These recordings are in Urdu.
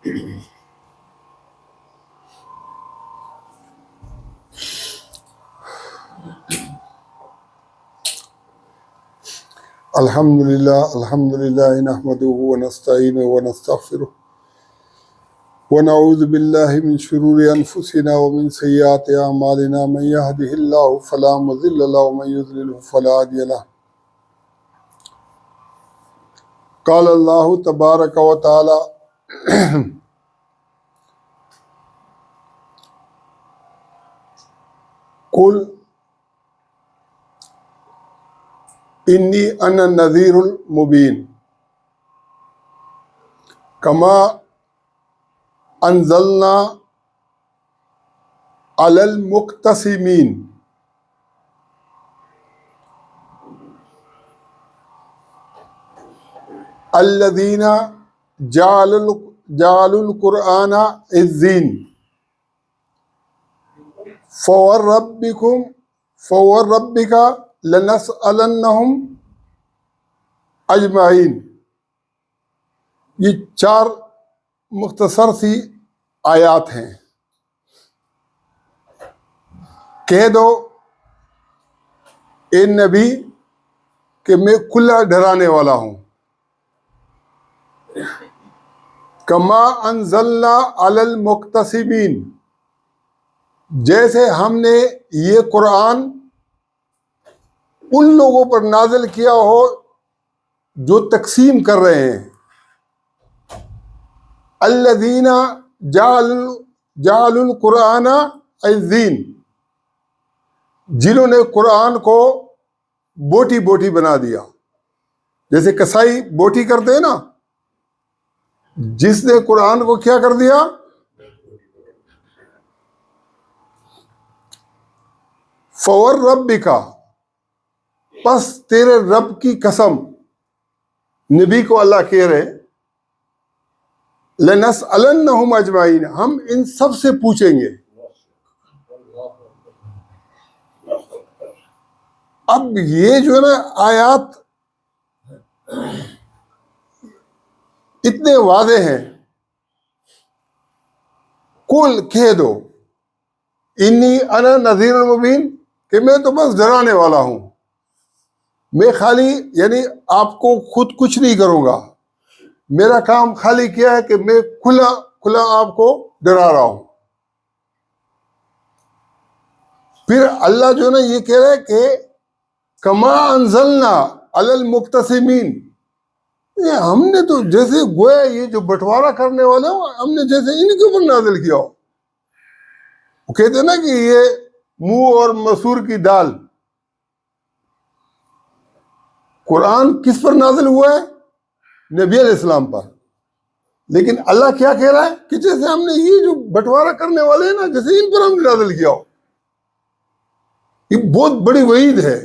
الحمدللہ نحمده ونستعینه ونستغفره ونعوذ باللہ من شرور انفسنا ومن سیئات اعمالنا من يهده اللہ فلا مضل له ومن يضلل فلا هادی له قال اللہ تبارک وتعالی قل انی انا النذیر المبین کما انزلنا علی المقتسمین الذین جعلوا القرآن عضین فوربک لنسألنہم اجمعین۔ یہ 4 مختصر سی آیات ہیں۔ کہہ دو اے نبی کہ میں کھلا ڈرانے والا ہوں، کما انزلنا علی المقتسمین، جیسے ہم نے یہ قرآن ان لوگوں پر نازل کیا ہو جو تقسیم کر رہے ہیں۔ الذین جعلوا القرآن عضین، جنہوں نے قرآن کو بوٹی بوٹی بنا دیا، جیسے کسائی بوٹی کرتے ہیں نا، جس نے قرآن کو کیا کر دیا؟ فوربک، پس تیرے رب کی قسم، نبی کو اللہ کہہ رہے لنسألنہم اجمعین، ہم ان سب سے پوچھیں گے۔ اب یہ جو ہے نا آیات اتنے واضح ہیں، قل کہہ دو انی انا نذیر المبین، کہ میں تو بس ڈرانے والا ہوں، میں خالی یعنی آپ کو خود کچھ نہیں کروں گا، میرا کام خالی کیا ہے کہ میں کھلا آپ کو ڈرا رہا ہوں۔ پھر اللہ جو ہے نا یہ کہہ رہا ہے کہ کما انزلنا علی المقتسمین، یہ ہم نے تو جیسے گویا یہ جو بٹوارا کرنے والے ہو، ہم نے جیسے ان کے اوپر نازل کیا ہو۔ وہ کہتے ہیں نا کہ یہ منہ اور مسور کی دال، قرآن کس پر نازل ہوا ہے؟ نبی علیہ السلام پر، لیکن اللہ کیا کہہ رہا ہے کہ جیسے ہم نے یہ جو بٹوارا کرنے والے ہیں نا، جیسے ان پر ہم نے نازل کیا ہو۔ یہ بہت بڑی وعید ہے۔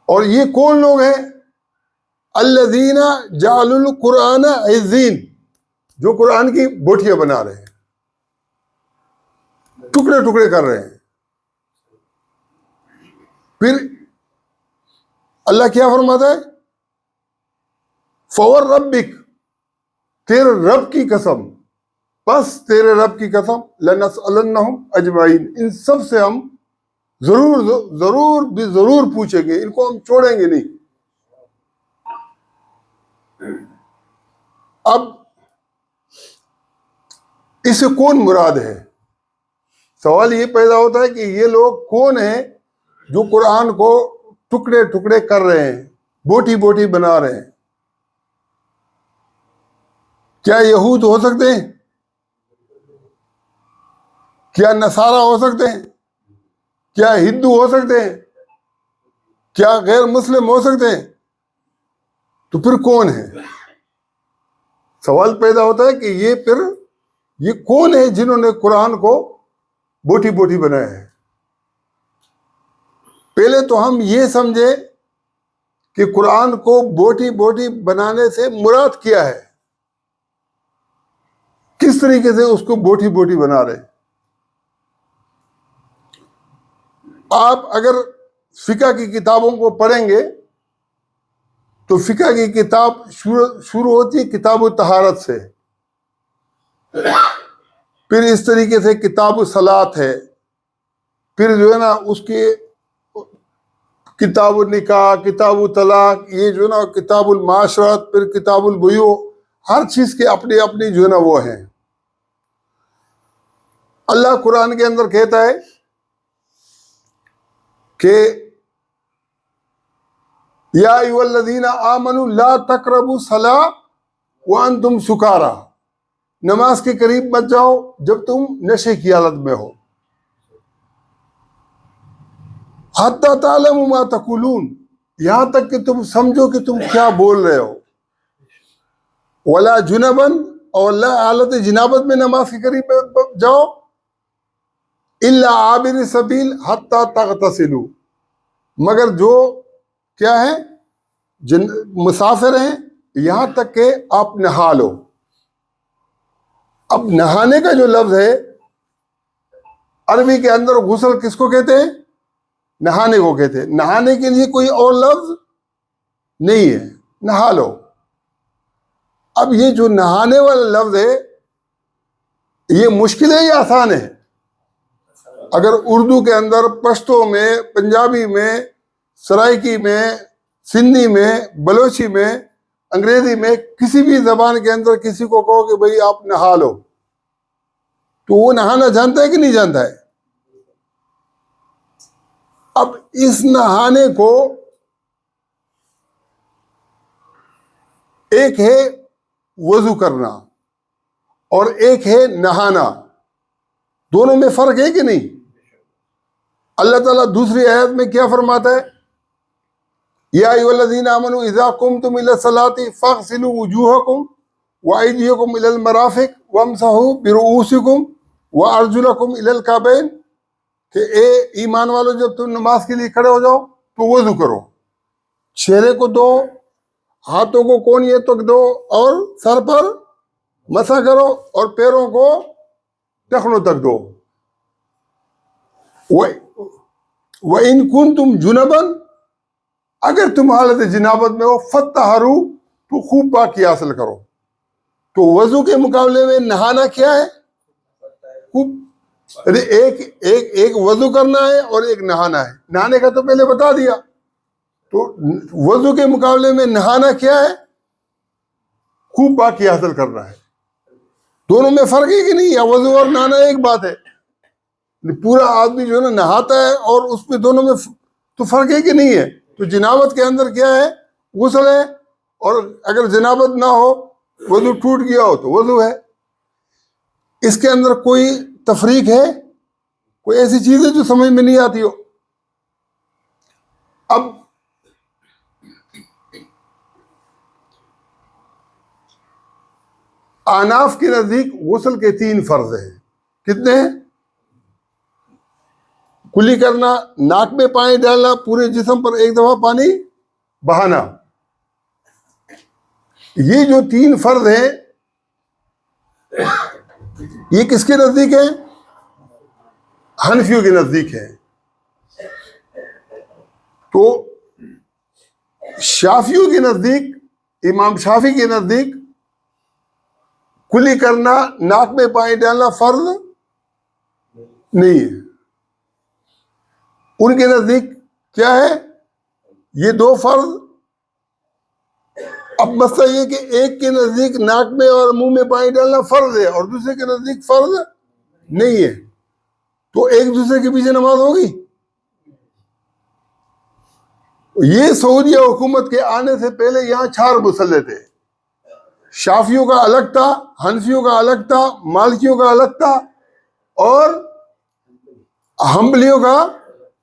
اور یہ کون لوگ ہیں؟ الذین جعلوا القرآن عضین، جو قرآن کی بوٹیاں بنا رہے ہیں، ٹکڑے ٹکڑے کر رہے ہیں۔ پھر اللہ کیا فرماتا ہے؟ فوربک، تیرے رب کی قسم، بس تیرے رب کی قسم، لنسألنہم اجمعین، ان سب سے ہم ضرور پوچھیں گے، ان کو ہم چھوڑیں گے نہیں۔ اب اس سے کون مراد ہے؟ سوال یہ پیدا ہوتا ہے کہ یہ لوگ کون ہیں جو قرآن کو ٹکڑے ٹکڑے کر رہے ہیں، بوٹی بوٹی بنا رہے ہیں؟ کیا یہود ہو سکتے ہیں؟ کیا نصارہ ہو سکتے ہیں؟ کیا ہندو ہو سکتے ہیں؟ کیا غیر مسلم ہو سکتے ہیں؟ تو پھر کون ہے؟ سوال پیدا ہوتا ہے کہ یہ کون ہے جنہوں نے قرآن کو بوٹی بوٹی بنایا ہے؟ پہلے تو ہم یہ سمجھے کہ قرآن کو بوٹی بوٹی بنانے سے مراد کیا ہے، کس طریقے سے اس کو بوٹی بوٹی بنا رہے۔ آپ اگر فقہ کی کتابوں کو پڑھیں گے تو فقہ کی کتاب شروع ہوتی ہے کتاب الطہارت سے، پھر اس طریقے سے کتاب الصلاۃ ہے، پھر جو ہے نا اس کے کتاب النکاح، کتاب الطلاق، یہ جو ہے نا کتاب المعاشرت، پھر کتاب البیوع، ہر چیز کے اپنی اپنی جو ہے نا وہ ہیں۔ اللہ قرآن کے اندر کہتا ہے کہ یا ایھا الذین آمنوا لا تقربوا الصلاۃ وانتم سکارا، نماز کے قریب مت جاؤ جب تم نشے کی حالت میں ہو، حتی تعلموا ما تقولون، یہاں تک کہ تم سمجھو کہ تم کیا بول رہے ہو، ولا جنبا، اور اللہ حالت جنابت میں نماز کے قریب جاؤ، الا عابر سبیل حتی تغتسلوا، مگر جو کیا ہے مسافر ہیں یہاں تک کہ آپ نہا لو۔ اب نہانے کا جو لفظ ہے عربی کے اندر غسل کس کو کہتے ہیں؟ نہانے کو کہتے ہیں، نہانے کے لیے کوئی اور لفظ نہیں ہے، نہا لو۔ اب یہ جو نہانے والا لفظ ہے یہ مشکل ہے یا آسان ہے؟ اگر اردو کے اندر، پشتو میں، پنجابی میں، سرائکی میں، سندھی میں، بلوچی میں، انگریزی میں، کسی بھی زبان کے اندر کسی کو کہو کہ بھئی آپ نہا لو، تو وہ نہانا جانتا ہے کہ نہیں جانتا ہے؟ اب اس نہانے کو ایک ہے وضو کرنا اور ایک ہے نہانا، دونوں میں فرق ہے کہ نہیں؟ اللہ تعالیٰ دوسری آیت میں کیا فرماتا ہے؟ یا ایھا الذین آمنوا اذا قمتم الی الصلاۃ فاغسلوا وجوہکم وایدیکم الی المرافق وامسحوا برؤوسکم وارجلکم الی الکعبین، کہ اے ایمان والو جب تم نماز کے لیے کھڑے ہو جاؤ تو وضو کرو، چہرے کو دو، ہاتھوں کو کونیے تک دو، اور سر پر مسح کرو، اور پیروں کو ٹخنوں تک دو۔ وَإِن كُنتُمْ جُنُبًا، اگر تم حالت جنابت میں ہو، فَطَّهَّرُوا، تو خوب پاکی حاصل کرو۔ تو وضو کے مقابلے میں نہانا کیا ہے؟ خوب ایک وضو کرنا ہے اور ایک نہانا ہے۔ نہانے کا تو پہلے بتا دیا، تو وضو کے مقابلے میں نہانا کیا ہے؟ خوب پاکی حاصل کرنا ہے۔ دونوں میں فرق ہے کہ نہیں؟ یا وضو اور نہانا ایک بات ہے؟ پورا آدمی جو ہے نا نہاتا ہے، اور اس میں دونوں میں تو فرق ہے کہ نہیں ہے؟ تو جنابت کے اندر کیا ہے؟ غسل ہے، اور اگر جنابت نہ ہو، وضو ٹوٹ گیا ہو تو وضو ہے۔ اس کے اندر کوئی تفریق ہے؟ کوئی ایسی چیز ہے جو سمجھ میں نہیں آتی ہو؟ اب احناف کے نزدیک غسل کے 3 فرض ہیں۔ کتنے ہیں؟ کلی کرنا، ناک میں پانی ڈالنا، پورے جسم پر ایک دفعہ پانی بہانا، یہ جو 3 فرض ہیں یہ کس کے نزدیک ہیں؟ حنفیوں کے نزدیک ہیں۔ تو شافعیوں کے نزدیک، امام شافعی کے نزدیک کلی کرنا، ناک میں پانی ڈالنا فرض نہیں ہے۔ ان کے نزدیک کیا ہے؟ یہ 2 فرض۔ اب مسئلہ یہ کہ ایک کے نزدیک ناک میں اور منہ میں پانی ڈالنا فرض ہے، اور دوسرے کے نزدیک فرض نہیں ہے، تو ایک دوسرے کے پیچھے نماز ہوگی؟ یہ سعودیہ حکومت کے آنے سے پہلے یہاں 4 مصلے تھے، شافعیوں کا الگ تھا، حنفیوں کا الگ تھا، مالکیوں کا الگ تھا، اور حنبلیوں کا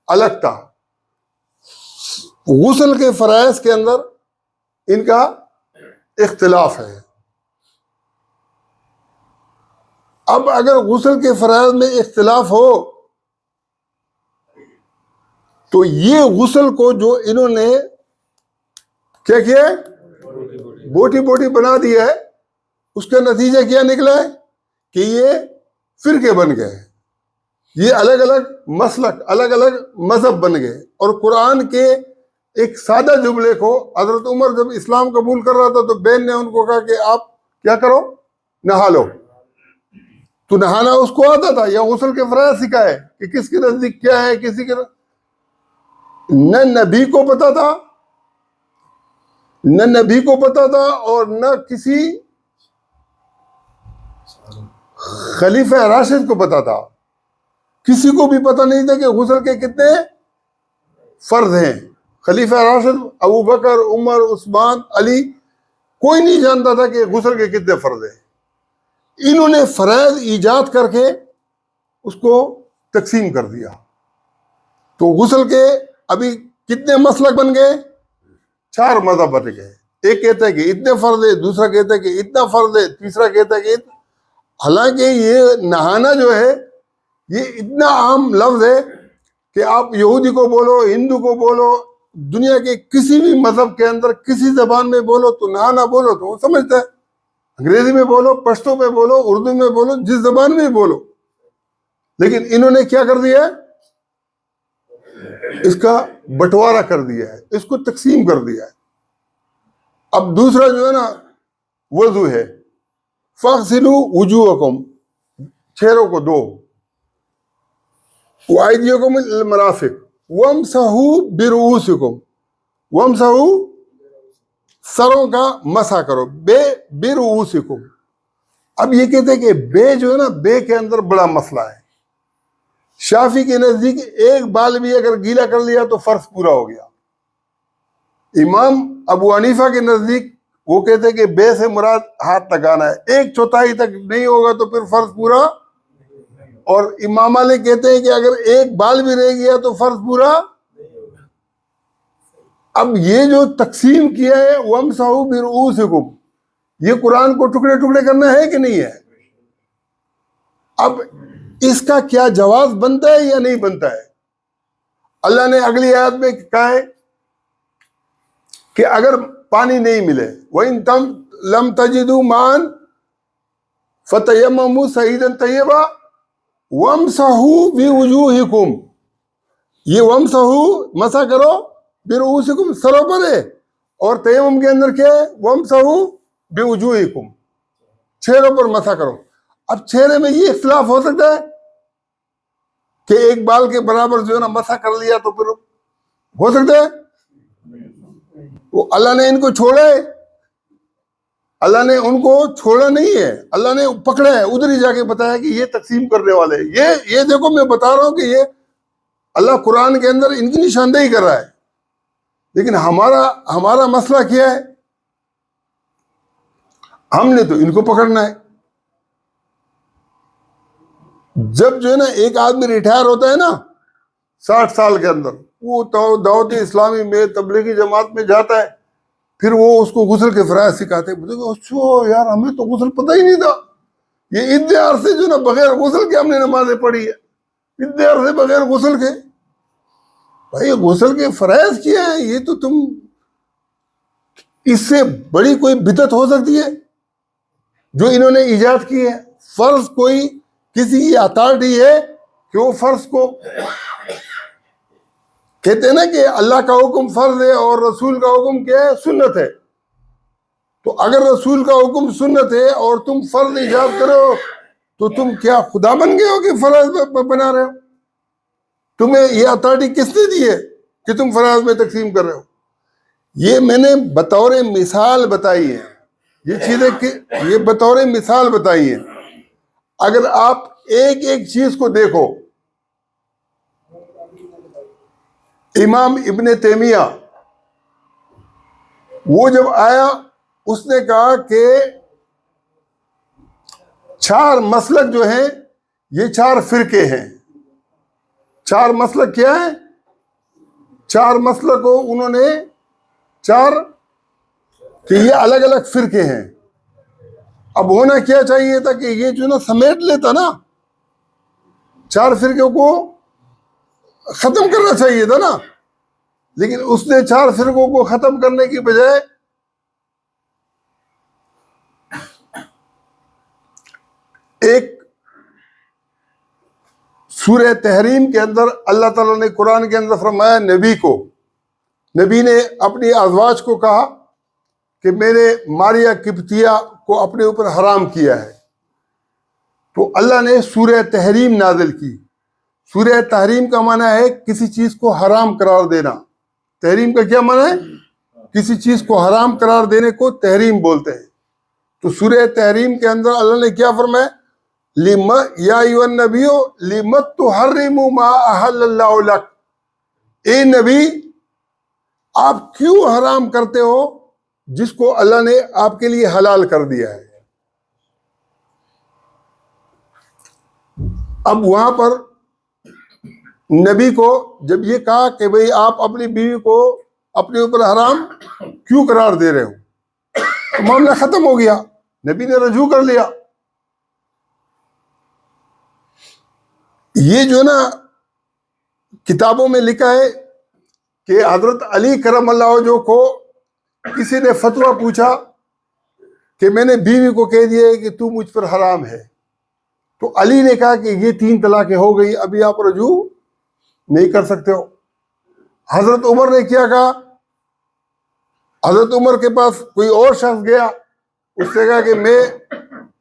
الگ تھا۔ غسل کے فرائض کے اندر ان کا اختلاف ہے۔ اب اگر غسل کے فرائض میں اختلاف ہو تو یہ غسل کو جو انہوں نے کیا کیا ہے؟ بوٹی بوٹی بنا دیا ہے، اس کا نتیجہ کیا نکلا ہے کہ یہ فرقے بن گئے، یہ الگ الگ مسلک، الگ الگ مذہب بن گئے، اور قرآن کے ایک سادہ جملے کو حضرت عمر جب اسلام قبول کر رہا تھا تو بہن نے ان کو کہا کہ آپ کیا کرو، نہا لو. تو نہانا اس کو آتا تھا یا غسل کے فرائض سکھائے کہ کس کے نزدیک کیا ہے، کسی کے نہ نبی کو پتا تھا، نہ نبی کو پتا تھا، اور نہ کسی خلیفہ راشد کو پتا تھا. کسی کو بھی پتا نہیں تھا کہ غسل کے کتنے فرض ہیں. خلیفہ راشد ابو بکر، عمر، عثمان، علی، کوئی نہیں جانتا تھا کہ غسل کے کتنے فرض ہیں. انہوں نے فرائض ایجاد کر کے اس کو تقسیم کر دیا. تو غسل کے ابھی کتنے مسلک بن گئے؟ 4 مذہب بن گئے. ایک کہتا ہے کہ اتنے فرض ہے، دوسرا کہتا ہے کہ اتنا فرض ہے، تیسرا کہتا ہے کہ حالانکہ یہ نہانا جو ہے یہ اتنا عام لفظ ہے کہ آپ یہودی کو بولو، ہندو کو بولو، دنیا کے کسی بھی مذہب کے اندر کسی زبان میں بولو تو نہانا بولو تو وہ سمجھتا ہے. انگریزی میں بولو، پشتو میں بولو، اردو میں بولو، جس زبان میں بولو. لیکن انہوں نے کیا کر دیا ہے؟ اس کا بٹوارا کر دیا ہے، اس کو تقسیم کر دیا ہے. اب دوسرا جو ہے نا وضو ہے. فَاغْسِلُوا وُجُوهَكُمْ، چہروں کو دو، وَأَيْدِيَكُمْ إِلَى الْمَرَافِقِ وَامْسَحُوا بِرُؤُوسِكُمْ، وَامْسَحُوا سروں کا مسح کرو، بِرُؤُوسِكُمْ. اب یہ کہتے ہیں کہ بے جو ہے نا، بے کے اندر بڑا مسئلہ ہے. شافی کے نزدیک ایک بال بھی اگر گیلا کر لیا تو فرض پورا ہو گیا. امام ابو حنیفہ کے نزدیک وہ کہتے ہیں کہ بے سے مراد ہاتھ لگانا ہے، 1/4 تک نہیں ہوگا تو پھر فرض پورا. اور امام مالک کہتے ہیں کہ اگر ایک بال بھی رہ گیا تو فرض پورا. اب یہ جو تقسیم کیا ہے وَامْسَحُوا بِرُؤُوسِكُمْ، یہ قرآن کو ٹکڑے ٹکڑے کرنا ہے کہ نہیں ہے؟ اب اس کا کیا جواز بنتا ہے یا نہیں بنتا ہے؟ اللہ نے اگلی آیت میں کہا ہے کہ اگر پانی نہیں ملے وَإِن لَمْ تَجِدُوا مَاءً فَتَيَمَّمُوا صَعِيدًا طَيِّبًا وَامْسَحُوا بِوُجُوهِكُمْ. یہ وَامْسَحُوا مسح کرو، بِرُؤُوسِكُمْ سروں پر ہے، اور تیمم کے اندر کیا ہے؟ وَامْسَحُوا بِوُجُوهِكُمْ، چہروں پر مسح کرو. اب چہرے میں یہ اختلاف ہو سکتا ہے کہ ایک بال کے برابر جو ہے نا مسح کر لیا تو پھر ہو سکتا ہے؟ وہ اللہ نے ان کو چھوڑا ہے، اللہ نے ان کو چھوڑا نہیں ہے، اللہ نے پکڑا ہے، ادھر ہی جا کے بتایا کہ یہ تقسیم کرنے والے. یہ دیکھو میں بتا رہا ہوں کہ یہ اللہ قرآن کے اندر ان کی نشاندہی کر رہا ہے. لیکن ہمارا مسئلہ کیا ہے؟ ہم نے تو ان کو پکڑنا ہے. جب جو ہے نا ایک آدمی ریٹائر ہوتا ہے نا 60 سال کے اندر، وہ دعوت اسلامی میں تبلیغی جماعت میں جاتا ہے، پھر وہ اس کو غسل کے فرائض سکھاتے ہیں. اچھا یار ہمیں تو غسل پتہ ہی نہیں تھا، یہ اتنے عرصے جو نا بغیر غسل کے ہم نے نمازیں پڑھی ہے، اتنے عرصے بغیر غسل کے. بھائی غسل کے فرائض کیا ہے؟ یہ تو تم، اس سے بڑی کوئی بدعت ہو سکتی ہے جو انہوں نے ایجاد کی ہے؟ فرض کوئی کسی کی اتھارٹی ہے کہ وہ فرض کو کہتے ہیں نا کہ اللہ کا حکم فرض ہے اور رسول کا حکم کیا ہے؟ سنت ہے. تو اگر رسول کا حکم سنت ہے اور تم فرض ایجاد کرو تو تم کیا خدا بن گئے ہو کہ فرض بنا رہے ہو؟ تمہیں یہ اتھارٹی کس نے دی ہے کہ تم فرائض میں تقسیم کر رہے ہو؟ یہ میں نے بطور مثال بتائی ہے، یہ چیزیں یہ بطور مثال بتائی ہے. اگر آپ ایک ایک چیز کو دیکھو، امام ابن تیمیہ وہ جب آیا اس نے کہا کہ 4 مسلک جو ہیں یہ 4 فرقے ہیں. 4 مسلک کیا ہیں؟ 4 مسلک کو انہوں نے 4 کہ یہ الگ الگ فرقے ہیں. اب ہونا کیا چاہیے تھا کہ یہ جو نا سمیٹ لیتا نا، 4 فرقوں کو ختم کرنا چاہیے تھا نا. لیکن اس نے 4 فرقوں کو ختم کرنے کی بجائے ایک سورہ تحریم کے اندر اللہ تعالیٰ نے قرآن کے اندر فرمایا نبی کو نبی نے اپنی ازواج کو کہا کہ میں نے ماریہ قبطیہ کو اپنے اوپر حرام کیا ہے، تو اللہ نے سورہ تحریم نازل کی۔ سورہ تحریم کا معنی ہے کسی چیز کو حرام قرار دینا۔ تحریم کا کیا معنی ہے؟ کسی چیز کو حرام قرار دینے کو تحریم بولتے ہیں۔ تو سورہ تحریم کے اندر اللہ نے کیا فرمایا؟ یا ایھا النبی لم تحرم ما احل اللہ لک، اے نبی آپ کیوں حرام کرتے ہو جس کو اللہ نے آپ کے لیے حلال کر دیا ہے۔ اب وہاں پر نبی کو جب یہ کہا کہ بھئی آپ اپنی بیوی کو اپنے اوپر حرام کیوں قرار دے رہے ہو، تو معاملہ ختم ہو گیا، نبی نے رجوع کر لیا۔ یہ جو نا کتابوں میں لکھا ہے کہ حضرت علی کرم اللہ وجہہ کو کسی نے فتویٰ پوچھا کہ میں نے بیوی کو کہہ دیا ہے کہ تو مجھ پر حرام ہے، تو علی نے کہا کہ یہ 3 طلاقیں ہو گئی، ابھی آپ رجوع نہیں کر سکتے ہو۔ حضرت عمر نے کیا کہا؟ حضرت عمر کے پاس کوئی اور شخص گیا، اس سے کہا کہ میں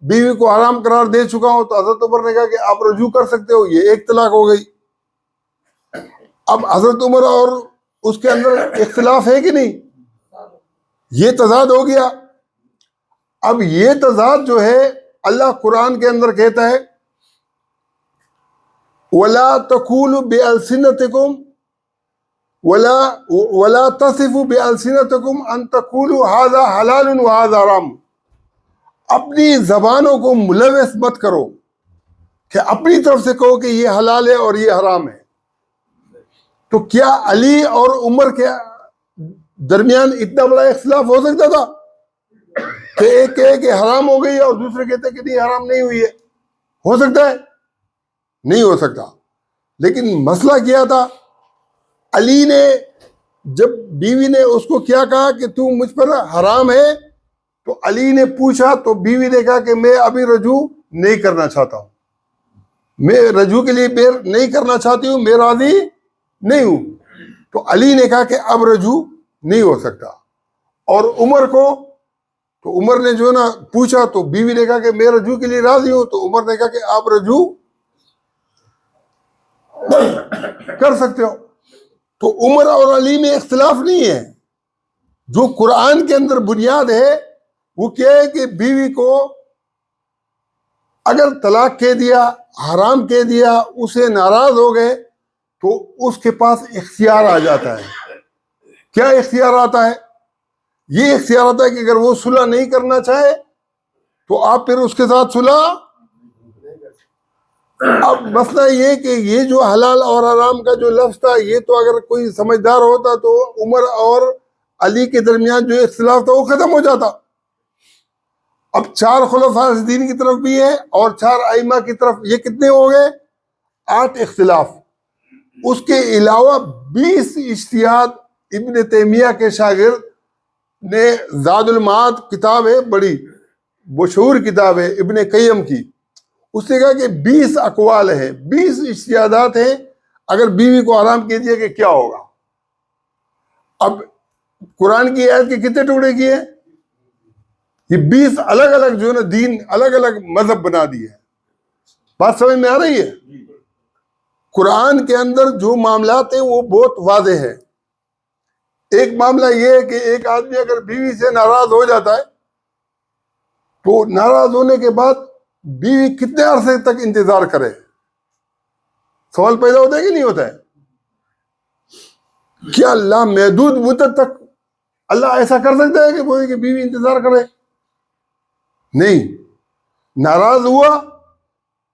بیوی کو حرام قرار دے چکا ہوں، تو حضرت عمر نے کہا کہ آپ رجوع کر سکتے ہو، یہ 1 طلاق ہو گئی۔ اب حضرت عمر اور اس کے اندر اختلاف ہے کہ نہیں؟ یہ تضاد ہو گیا۔ اب یہ تضاد جو ہے اللہ قرآن کے اندر کہتا ہے وَلَا تَقُولُوا بِأَلْسِنَتِكُمْ وَلَا تَصِفُوا بِأَلْسِنَتِكُمْ أَن تَقُولُوا هَذَا حَلَالٌ وَهَذَا حَرَامٌ، اپنی زبانوں کو ملوث مت کرو کہ اپنی طرف سے کہو کہ یہ حلال ہے اور یہ حرام ہے۔ تو کیا علی اور عمر کے درمیان اتنا بڑا اختلاف ہو سکتا تھا کہ ایک کہے کہ حرام ہو گئی اور دوسرے کہتے کہ نہیں حرام نہیں ہوئی ہے؟ ہو سکتا ہے؟ نہیں ہو سکتا۔ لیکن مسئلہ کیا تھا؟ علی نے جب بیوی نے اس کو کیا کہا کہ تو مجھ پر حرام ہے، تو علی نے پوچھا تو بیوی نے کہا کہ میں ابھی رجوع نہیں کرنا چاہتا ہوں، میں رجوع کے لیے بیر نہیں کرنا چاہتی ہوں، میں راضی نہیں ہوں۔ تو علی نے کہا کہ اب رجوع نہیں ہو سکتا۔ اور عمر کو، تو عمر نے جو نا پوچھا تو بیوی نے کہا کہ میں رجوع کے لیے راضی ہوں، تو عمر نے کہا کہ آپ رجوع کر سکتے ہو۔ تو عمر اور علی میں اختلاف نہیں ہے۔ جو قرآن کے اندر بنیاد ہے وہ کیا ہے کہ بیوی کو اگر طلاق کہہ دیا، حرام کہہ دیا، اسے ناراض ہو گئے تو اس کے پاس اختیار آ جاتا ہے۔ کیا اختیار آتا ہے؟ یہ اختیار آتا ہے کہ اگر وہ صلح نہیں کرنا چاہے تو آپ پھر اس کے ساتھ صلح۔ اب مسئلہ یہ کہ یہ جو حلال اور حرام کا جو لفظ تھا، یہ تو اگر کوئی سمجھدار ہوتا تو عمر اور علی کے درمیان جو اختلاف تھا وہ ختم ہو جاتا۔ اب 4 خلفاء راشدین کی طرف بھی ہے اور 4 ائمہ کی طرف، یہ کتنے ہو گئے؟ 8 اختلاف۔ اس کے علاوہ 20 اجتہاد ابن تیمیہ کے شاگرد نے زاد المعاد کتاب ہے، بڑی مشہور کتاب ہے ابن قیم کی، اس نے کہا کہ 20 اقوال ہیں، 20 اجتہادات ہیں، اگر بیوی کو حرام کہہ دیا کہ کیا ہوگا۔ اب قرآن کی آیت کے کتنے ٹکڑے کیے؟ یہ 20 الگ الگ جو ہے نا دین، الگ الگ مذہب بنا دیے۔ بات سمجھ میں آ رہی ہے؟ قرآن کے اندر جو معاملات ہیں وہ بہت واضح ہے۔ ایک معاملہ یہ ہے کہ ایک آدمی اگر بیوی سے ناراض ہو جاتا ہے تو ناراض ہونے کے بعد بیوی کتنے عرصے تک انتظار کرے؟ سوال پیدا ہوتا ہے کہ نہیں ہوتا ہے؟ کیا اللہ محدود مدت تک اللہ ایسا کر سکتا ہے کہ وہ کہ بیوی انتظار کرے؟ نہیں۔ ناراض ہوا،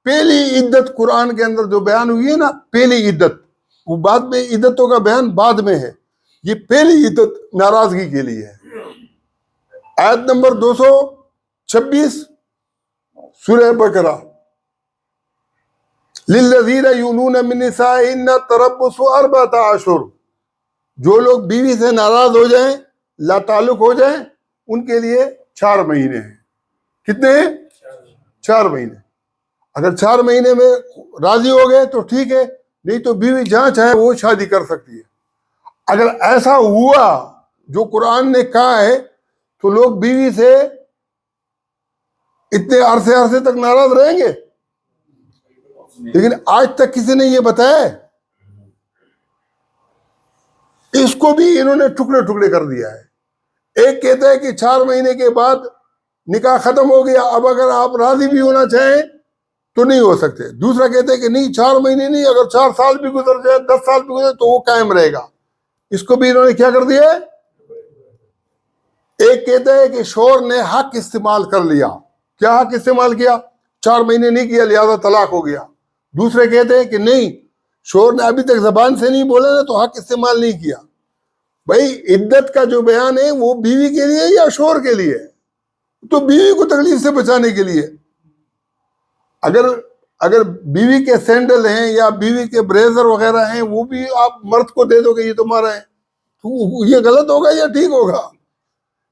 پہلی عدت قرآن کے اندر جو بیان ہوئی ہے نا، پہلی عدت، وہ بعد میں عدتوں کا بیان بعد میں ہے، یہ پہلی عدت ناراضگی کے لیے ہے۔ آیت نمبر 226 سورہ بقرہ، للذین یؤلون من نسائہن تربص 4 اشہر، جو لوگ بیوی سے ناراض ہو جائیں، لا تعلق ہو جائیں، ان کے لیے 4 مہینے ہیں۔ کتنے ہیں؟ 4 مہینے۔ اگر 4 مہینے میں راضی ہو گئے تو ٹھیک ہے، نہیں تو بیوی جہاں چاہے وہ شادی کر سکتی ہے۔ اگر ایسا ہوا جو قرآن نے کہا ہے تو لوگ بیوی سے اتنے عرصے تک ناراض رہیں گے؟ لیکن آج تک کسی نے یہ بتایا ہے؟ اس کو بھی انہوں نے ٹکڑے ٹکڑے کر دیا ہے۔ ایک کہتا ہے کہ 4 مہینے کے بعد نکاح ختم ہو گیا، اب اگر آپ راضی بھی ہونا چاہیں تو نہیں ہو سکتے۔ دوسرا کہتا ہے کہ نہیں، 4 مہینے نہیں، اگر 4 سال بھی گزر جائے، 10 سال بھی گزر تو وہ قائم رہے گا۔ اس کو بھی انہوں نے کیا کر دیا ہے؟ ایک کہتا ہے کہ شوہر نے حق استعمال کر لیا۔ کیا حق استعمال کیا؟ 4 مہینے نہیں کیا لہذا طلاق ہو گیا۔ دوسرے کہتے ہیں کہ نہیں، شوہر نے ابھی تک زبان سے نہیں بولا نا تو حق استعمال نہیں کیا۔ بھائی عدت کا جو بیان ہے وہ بیوی کے لیے یا شوہر کے لیے؟ تو بیوی کو تکلیف سے بچانے کے لیے۔ اگر بیوی کے سینڈل ہیں یا بیوی کے بریزر وغیرہ ہیں وہ بھی آپ مرد کو دے دو کہ یہ تمہارا ہے، تو یہ غلط ہوگا یا ٹھیک ہوگا؟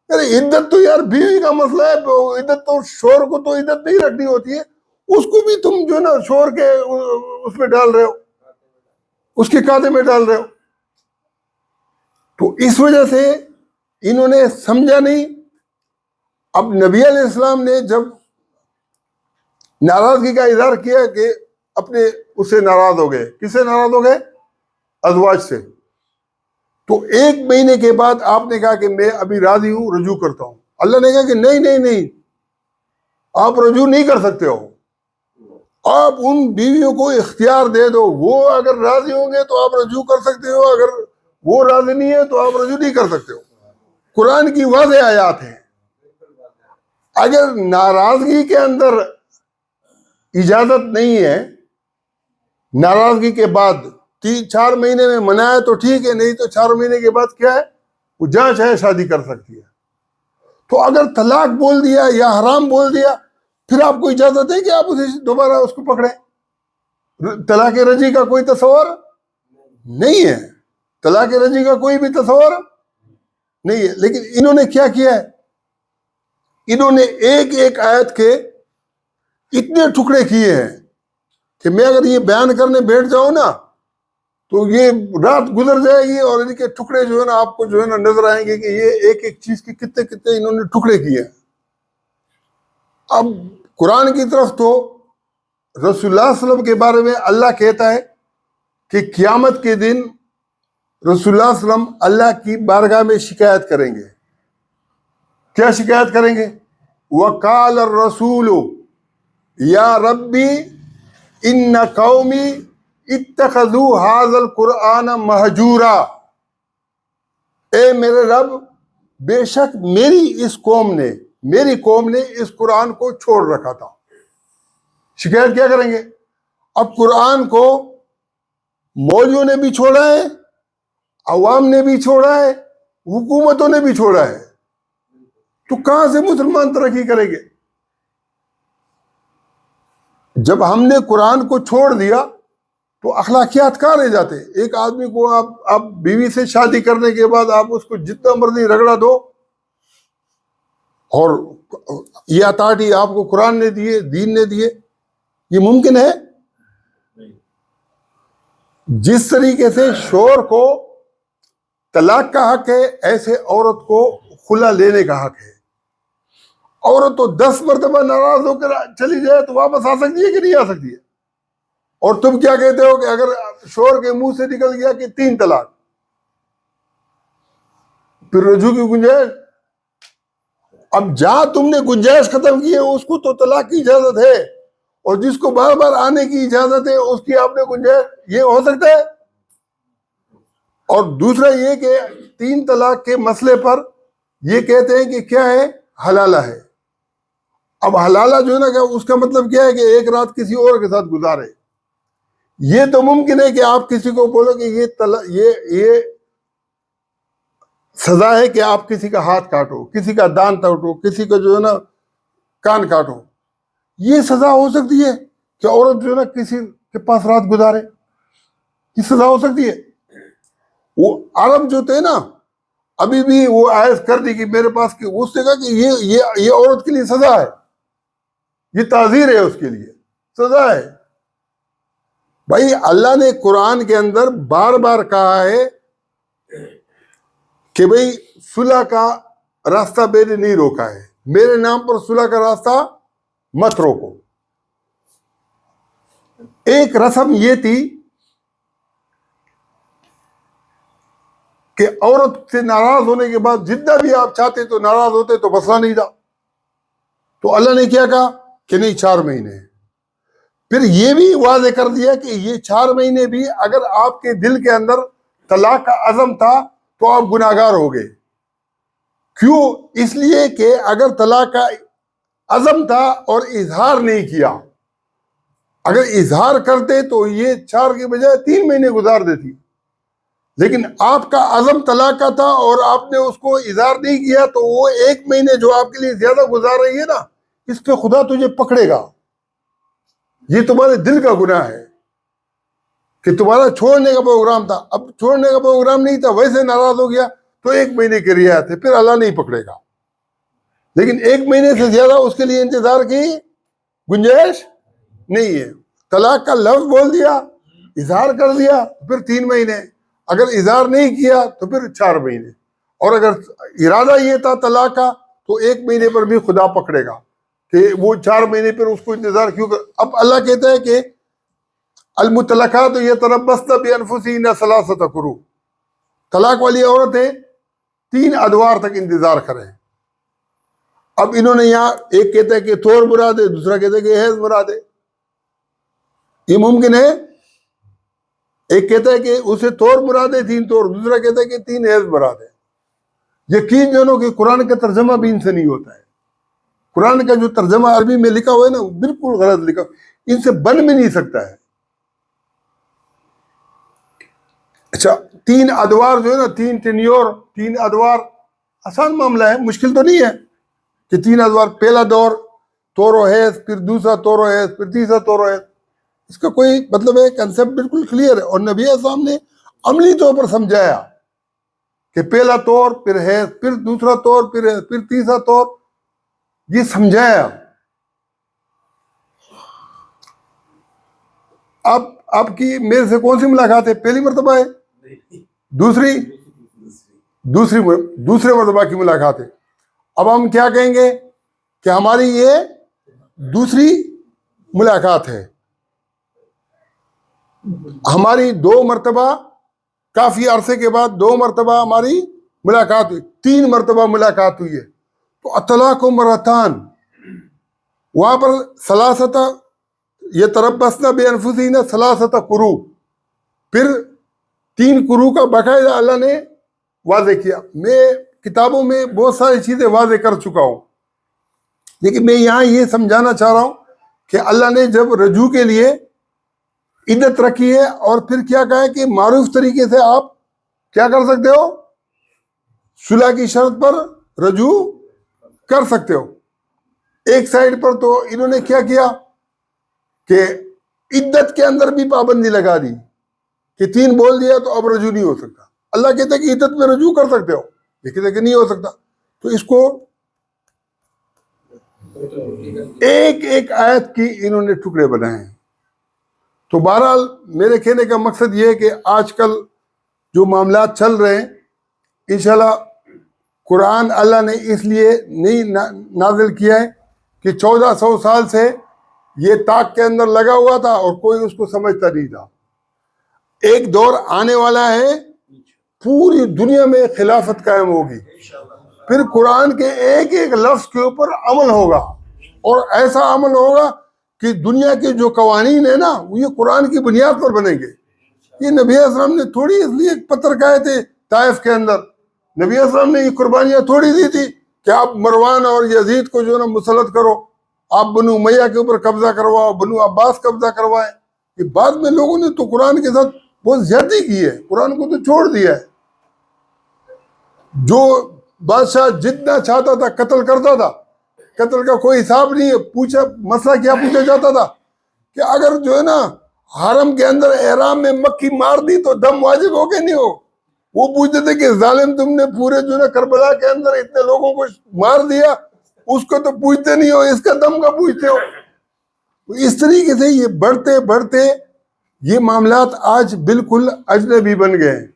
ارے عدت تو یار بیوی کا مسئلہ ہے، عدت تو شوہر کو تو عدت نہیں رکھنی ہوتی ہے، اس کو بھی تم جو ہے نا شوہر کے اس میں ڈال رہے ہو، اس کے کاندھے میں ڈال رہے ہو۔ تو اس وجہ سے انہوں نے سمجھا نہیں۔ اب نبی علیہ السلام نے جب ناراضگی کا اظہار کیا کہ اپنے اس سے ناراض ہو گئے، کس سے ناراض ہو گئے؟ ازواج سے۔ تو 1 مہینے کے بعد آپ نے کہا کہ میں ابھی راضی ہوں، رجوع کرتا ہوں۔ اللہ نے کہا کہ نہیں نہیں نہیں، آپ رجوع نہیں کر سکتے ہو، آپ ان بیویوں کو اختیار دے دو، وہ اگر راضی ہوں گے تو آپ رجوع کر سکتے ہو، اگر وہ راضی نہیں ہے تو آپ رجوع نہیں کر سکتے ہو۔ قرآن کی واضح آیات ہیں۔ اگر ناراضگی کے اندر اجازت نہیں ہے، ناراضگی کے بعد 4 مہینے میں منایا تو ٹھیک ہے، نہیں تو 4 مہینے کے بعد کیا ہے؟ وہ جہاں چاہے شادی کر سکتی ہے۔ تو اگر طلاق بول دیا یا حرام بول دیا، پھر آپ کو اجازت ہے کہ آپ اسے دوبارہ اس کو پکڑیں؟ طلاق رجعی کا کوئی تصور نہیں ہے، طلاق رجعی کا کوئی بھی تصور نہیں ہے۔ لیکن انہوں نے کیا کیا ہے؟ انہوں نے ایک ایک آیت کے اتنے ٹکڑے کیے ہیں کہ میں اگر یہ بیان کرنے بیٹھ جاؤں نا تو یہ رات گزر جائے گی اور ان کے ٹکڑے جو ہے نا آپ کو جو ہے نا نظر آئیں گے کہ یہ ایک ایک چیز کے کتنے کتنے انہوں نے ٹکڑے کیے ہیں۔ اب قرآن کی طرف تو رسول اللہ صلی اللہ علیہ وسلم کے بارے میں اللہ کہتا ہے کہ قیامت کے دن رسول اللہ صلی اللہ علیہ وسلم اللہ کی بارگاہ میں شکایت کریں گے۔ کیا شکایت کریں گے؟ وَقَالَ الرَّسُولُ یا ربی ان قومی اتخذوا هذا القرآن مہجورا، اے میرے رب بے شک میری قوم نے اس قرآن کو چھوڑ رکھا تھا۔ شکایت کیا کریں گے؟ اب قرآن کو مولویوں نے بھی چھوڑا ہے، عوام نے بھی چھوڑا ہے، حکومتوں نے بھی چھوڑا ہے، تو کہاں سے مسلمان ترقی کریں گے؟ جب ہم نے قرآن کو چھوڑ دیا تو اخلاقیات کہاں رہ جاتے؟ ایک آدمی کو آپ بیوی سے شادی کرنے کے بعد آپ اس کو جتنا مرضی رگڑا دو، اور یہ اتھارٹی آپ کو قرآن نے دیے، دین نے دیے، یہ ممکن ہے؟ جس طریقے سے شوہر کو طلاق کا حق ہے، ایسے عورت کو خلا لینے کا حق ہے۔ عورت تو 10 مرتبہ ناراض ہو کر چلی جائے تو واپس آ سکتی ہے کہ نہیں آ سکتی ہے؟ اور تم کیا کہتے ہو کہ اگر شوہر کے منہ سے نکل گیا کہ 3 طلاق، پھر رجوع کی گنجائش؟ اب جہاں تم نے گنجائش ختم کی ہے اس کو تو طلاق کی اجازت ہے، اور جس کو بار بار آنے کی اجازت ہے اس کی آپ نے گنجائش، یہ ہو سکتا ہے؟ اور دوسرا یہ کہ 3 طلاق کے مسئلے پر یہ کہتے ہیں کہ کیا ہے؟ حلالہ ہے۔ اب حلالہ جو ہے نا کہ اس کا مطلب کیا ہے کہ ایک رات کسی اور کے ساتھ گزارے۔ یہ تو ممکن ہے کہ آپ کسی کو بولو کہ یہ سزا ہے کہ آپ کسی کا ہاتھ کاٹو، کسی کا دان کاٹو، کسی کا جو ہے نا کان کاٹو، یہ سزا ہو سکتی ہے کہ عورت جو ہے نا کسی کے پاس رات گزارے؟ یہ سزا ہو سکتی ہے؟ وہ عرب جو تھے نا ابھی بھی وہ آیت کر دی کہ میرے پاس، کہ اس نے کہا کہ یہ عورت کے لیے سزا ہے، یہ تعزیر ہے، اس کے لیے سزا ہے۔ بھائی اللہ نے قرآن کے اندر بار بار کہا ہے کہ بھئی صلح کا راستہ میں نے نہیں روکا ہے، میرے نام پر صلح کا راستہ مت روکو۔ ایک رسم یہ تھی کہ عورت سے ناراض ہونے کے بعد جتنا بھی آپ چاہتے تو ناراض ہوتے تو مسئلہ نہیں تھا، تو اللہ نے کیا کہا کہ نہیں 4 مہینے۔ پھر یہ بھی واضح کر دیا کہ یہ 4 مہینے بھی اگر آپ کے دل کے اندر طلاق کا عزم تھا تو آپ گناہگار ہو گئے۔ کیوں؟ اس لیے کہ اگر طلاق کا عزم تھا اور اظہار نہیں کیا، اگر اظہار کرتے تو یہ 4 کے بجائے 3 مہینے گزار دیتی، لیکن آپ کا عزم طلاق کا تھا اور آپ نے اس کو اظہار نہیں کیا، تو وہ 1 مہینے جو آپ کے لیے زیادہ گزار رہی ہے نا، اس پہ خدا تجھے پکڑے گا۔ یہ تمہارے دل کا گناہ ہے کہ تمہارا چھوڑنے کا پروگرام تھا، اب چھوڑنے کا پروگرام نہیں تھا، ویسے ناراض ہو گیا تو 1 مہینے کی رعایت ہے، پھر اللہ نہیں پکڑے گا۔ لیکن 1 مہینے سے زیادہ اس کے لیے انتظار کی گنجائش نہیں ہے۔ طلاق کا لفظ بول دیا، اظہار کر دیا، پھر 3 مہینے، اگر اظہار نہیں کیا تو پھر 4 مہینے، اور اگر ارادہ یہ تھا طلاق کا تو 1 مہینے پر بھی خدا پکڑے گا کہ وہ 4 مہینے پر اس کو انتظار کیوں کر۔ اب اللہ کہتا ہے کہ المطلقات یتربصن بانفسہن ثلاثۃ قروء، طلاق والی عورتیں 3 ادوار تک انتظار کریں۔ اب انہوں نے یہاں ایک کہتا ہے کہ طور مراد ہے، دوسرا کہتا ہے کہ حیض مراد ہے۔ یہ ممکن ہے؟ ایک کہتا ہے کہ اسے طور مراد ہے 3 طور، دوسرا کہتا ہے کہ 3 حیض مراد ہے۔ یقین جانو کہ قرآن کا ترجمہ بھی ان سے نہیں ہوتا ہے۔ قرآن کا جو ترجمہ عربی میں لکھا ہوا ہے نا، بالکل غلط لکھا، ان سے بن بھی نہیں سکتا ہے۔ اچھا 3 ادوار جو ہے نا، 3 ٹینیور، 3 ادوار آسان معاملہ ہے، مشکل تو نہیں ہے کہ 3 ادوار، پہلا دور طور و حیض، پھر دوسرا طور و حیض، پھر تیسرا طور و حیض، اس کا کوئی مطلب ہے، کنسیپٹ بالکل کلیئر ہے۔ اور نبی اسلام نے عملی طور پر سمجھایا کہ پہلا طور، پھر حیض، پھر دوسرا طور، پھر حیض، پھر تیسرا طور، یہ سمجھایا۔ اب آپ کی میرے سے کون سی ملاقات ہے؟ پہلی مرتبہ ہے؟ دوسرے مرتبہ کی ملاقات ہے۔ اب ہم کیا کہیں گے کہ ہماری یہ دوسری ملاقات ہے، ہماری 2 مرتبہ، کافی عرصے کے بعد 2 مرتبہ ہماری ملاقات ہوئی، 3 مرتبہ ملاقات ہوئی ہے۔ تو الطلاق مرتان، وہاں پر ثلاثۃ یتربصن بانفسہن ثلاثۃ قروء، پھر 3 قروء کا باقاعدہ اللہ نے واضح کیا۔ میں کتابوں میں بہت ساری چیزیں واضح کر چکا ہوں، لیکن میں یہاں یہ سمجھانا چاہ رہا ہوں کہ اللہ نے جب رجوع کے لیے عدت رکھی ہے، اور پھر کیا کہا ہے کہ معروف طریقے سے آپ کیا کر سکتے ہو، صلح کی شرط پر رجوع کر سکتے ہو۔ ایک سائڈ پر تو انہوں نے کیا کیا کہ عدت کے اندر بھی پابندی لگا دی کہ 3 بول دیا تو اب رجوع نہیں ہو سکتا۔ اللہ کہتا ہے کہ عدت میں رجوع کر سکتے ہو، یہ کہتا ہے کہ نہیں ہو سکتا۔ تو اس کو ایک ایک آیت کی انہوں نے ٹکڑے بنائے ہیں۔ تو بہرحال میرے کہنے کا مقصد یہ ہے کہ آج کل جو معاملات چل رہے ہیں، انشاءاللہ قرآن اللہ نے اس لیے نہیں نازل کیا ہے کہ 1400 سال سے یہ طاق کے اندر لگا ہوا تھا اور کوئی اس کو سمجھتا نہیں تھا۔ ایک دور آنے والا ہے، پوری دنیا میں خلافت قائم ہوگی، پھر قرآن کے ایک ایک لفظ کے اوپر عمل ہوگا، اور ایسا عمل ہوگا کہ دنیا کے جو قوانین ہیں نا، وہ یہ قرآن کی بنیاد پر بنیں گے۔ یہ نبی اسلام نے تھوڑی اس لیے پتھر کھائے تھے طائف کے اندر، نبی اسلام نے یہ قربانیاں تھوڑی دی تھی کہ آپ مروان اور یزید کو جو ہے نا مسلط کرو، آپ بنو امیہ کے اوپر قبضہ کرواؤ، بنو عباس قبضہ کروائیں۔ یہ بعد میں لوگوں نے تو قرآن کے ساتھ بہت زیادتی کی ہے، قرآن کو تو چھوڑ دیا ہے۔ جو بادشاہ جتنا چاہتا تھا قتل کرتا تھا، قتل کا کوئی حساب نہیں ہے۔ پوچھا مسئلہ کیا پوچھا جاتا تھا کہ اگر جو ہے نا حرم کے اندر احرام میں مکھی مار دی تو دم واجب ہو کہ نہیں ہو؟ وہ پوچھتے تھے کہ ظالم تم نے پورے جو ہے نا کربلا کے اندر اتنے لوگوں کو مار دیا، اس کو تو پوچھتے نہیں ہو، اس کا دم کا پوچھتے ہو؟ اس طریقے سے یہ بڑھتے بڑھتے یہ معاملات آج بالکل اجنبی بن گئے ہیں،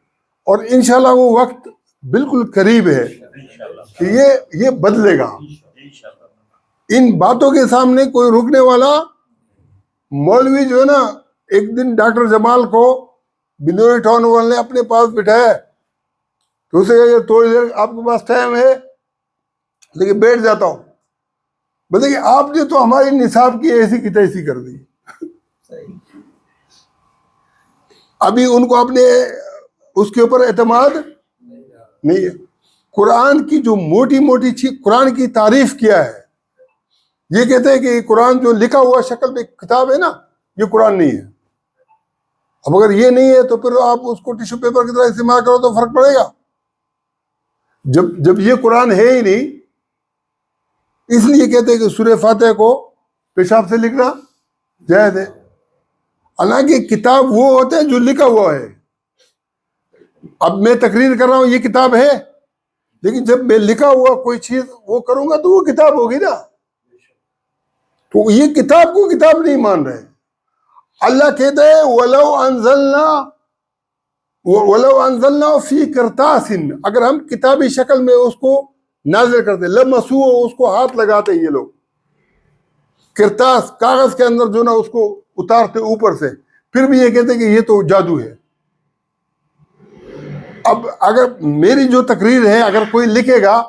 اور انشاءاللہ وہ وقت بالکل قریب ہے کہ یہ بدلے گا. ان باتوں کے سامنے کوئی رکنے والا مولوی جو ہے نا، ایک دن ڈاکٹر جمال کو بنوری ٹاؤن ہال نے اپنے پاس بٹھایا تو اسے کہا کہ تھوڑی دیر آپ کے پاس ٹائم ہے لیکن بیٹھ جاتا ہوں. بولے کہ آپ نے تو ہماری نصاب کی ایسی کی تیسی کر دی. ابھی ان کو اپنے اس کے اوپر اعتماد نہیں ہے. قرآن کی جو موٹی موٹی چیز، قرآن کی تعریف کیا ہے. یہ کہتے ہیں کہ یہ قرآن جو لکھا ہوا شکل میں کتاب ہے نا، یہ قرآن نہیں ہے. اب اگر یہ نہیں ہے تو پھر آپ اس کو ٹیشو پیپر کی طرح استعمال کرو تو فرق پڑے گا. جب یہ قرآن ہے ہی نہیں، اس لیے کہتے ہیں کہ سورہ فاتحہ کو پیشاب سے لکھنا جائز ہے. حالانکہ کتاب وہ ہوتے ہیں جو لکھا ہوا ہے. اب میں تقریر کر رہا ہوں، یہ کتاب ہے، لیکن جب میں لکھا ہوا کوئی چیز وہ کروں گا تو وہ کتاب ہوگی نا. تو یہ کتاب کو کتاب نہیں مان رہے. اللہ کہتا ہے وَلَوْ أَنزَلْنَا فِي قِرْطَاسٍ، اگر ہم کتابی شکل میں اس کو نازل کرتے، لَمَسُوهُ، اس کو ہاتھ لگاتے یہ لوگ. کرتاس کاغذ کے اندر جو نا اس کو اتارتے اوپر سے، پھر بھی یہ کہتے کہ یہ تو جادو ہے. اب اگر میری جو تقریر ہے اگر کوئی لکھے گا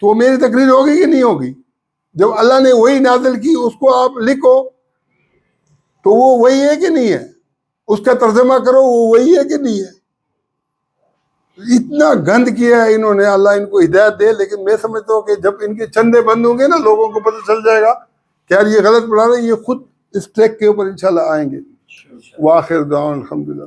تو وہ میری تقریر ہوگی کہ نہیں ہوگی؟ جب اللہ نے وہی نازل کی اس کو آپ لکھو تو وہ وہی ہے کہ نہیں ہے؟ اس کا ترجمہ کرو، وہ وہی ہے کہ نہیں ہے؟ اتنا گند کیا ہے انہوں نے. اللہ ان کو ہدایت دے. لیکن میں سمجھتا ہوں کہ جب ان کے چندے بند ہوں گے نا، لوگوں کو پتہ چل جائے گا کہ یار یہ غلط پڑھا رہے ہیں، یہ خود اس ٹریک کے اوپر انشاءاللہ آئیں گے. وآخر دعوانا الحمدللہ.